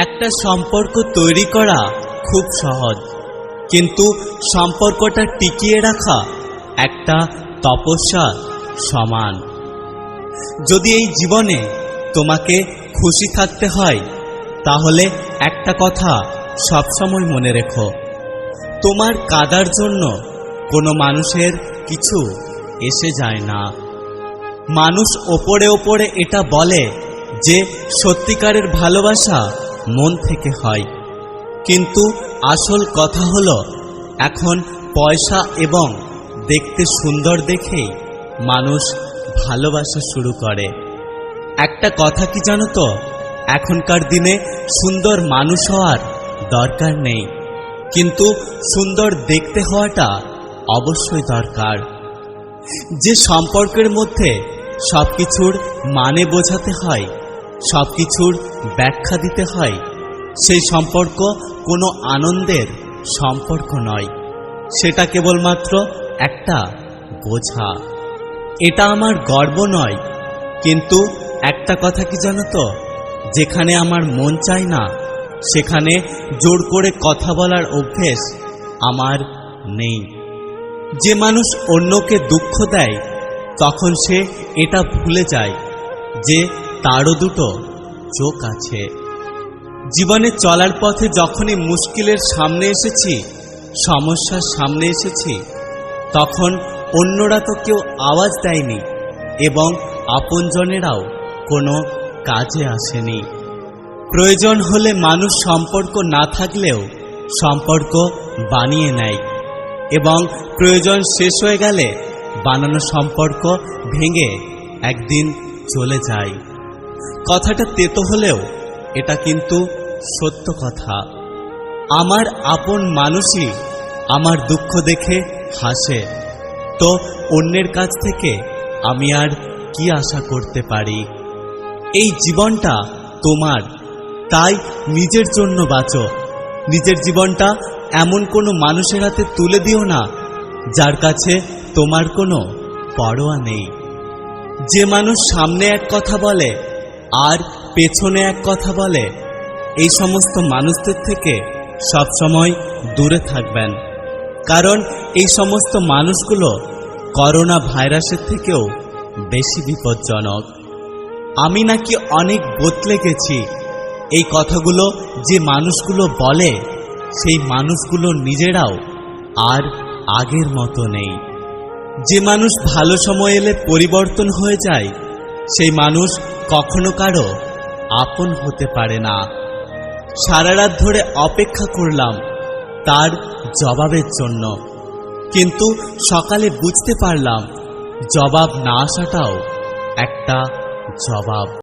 একটা সম্পর্ক তৈরি করা খুব সহজ, কিন্তু সম্পর্কটা টিকিয়ে রাখা একটা তপস্যা সমান। যদি এই জীবনে তোমাকে খুশি থাকতে হয়, তাহলে একটা কথা সবসময় মনে রেখো, তোমার কাঁদার জন্য কোনো মানুষের কিছু এসে যায় না। মানুষ ওপরে ওপরে এটা বলে যে সত্যিকারের ভালোবাসা মন থেকে হয়, কিন্তু আসল কথা হলো এখন পয়সা এবং দেখতে সুন্দর দেখেই মানুষ ভালোবাসা শুরু করে। একটা কথা কি জানো তো, এখনকার দিনে সুন্দর মানুষ হওয়ার দরকার নেই, কিন্তু সুন্দর দেখতে হওয়াটা অবশ্যই দরকার। যে সম্পর্কের মধ্যে সবকিছুর মানে বোঝাতে হয়, সবকিছুর ব্যাখ্যা দিতে হয়, সেই সম্পর্ক কোনো আনন্দের সম্পর্ক নয়, সেটা কেবলমাত্র একটা বোঝা। এটা আমার গর্ব নয়, কিন্তু একটা কথা কি জানো তো, যেখানে আমার মন চায় না সেখানে জোর করে কথা বলার অভ্যেস আমার নেই। যে মানুষ অন্যকে দুঃখ দেয়, তখন সে এটা ভুলে যায় যে তারও দুটো চোখ আছে। জীবনে চলার পথে যখনই মুশকিলের সামনে এসেছি, সমস্যার সামনে এসেছি, তখন অন্যরা তো কেউ আওয়াজ দেয়নি এবং আপনজনেরাও কোনো কাজে আসেনি। প্রয়োজন হলে মানুষ সম্পর্ক না থাকলেও সম্পর্ক বানিয়ে নেয় এবং প্রয়োজন শেষ হয়ে গেলে বানানো সম্পর্ক ভেঙে একদিন চলে যায়। কথাটা তেতো হলেও এটা কিন্তু সত্য কথা। আমার আপন মানুষই আমার দুঃখ দেখে হাসে, তো অন্যের কাছ থেকে আমি আর কি আশা করতে পারি? এই জীবনটা তোমার, তাই নিজের জন্য বাঁচো। নিজের জীবনটা এমন কোনো মানুষের হাতে তুলে দিও না যার কাছে তোমার কোনো পরোয়া নেই। যে মানুষ সামনে এক কথা বলে আর পেছনে এক কথা বলে, এই সমস্ত মানুষদের থেকে সবসময় দূরে থাকবেন, কারণ এই সমস্ত মানুষগুলো করোনা ভাইরাসের থেকেও বেশি বিপজ্জনক। আমি নাকি অনেক বদলে গেছি, এই কথাগুলো যে মানুষগুলো বলে, সেই মানুষগুলো নিজেরাও আর আগের মতো নেই। যে মানুষ ভালো সময় এলে পরিবর্তন হয়ে যায়, সেই মানুষ কখনো কারো আপন হতে পারে না। সারা রাত ধরে অপেক্ষা করলাম তার জবাবের জন্য, কিন্তু সকালে বুঝতে পারলাম জবাব না আসাটাও একটা জবাব।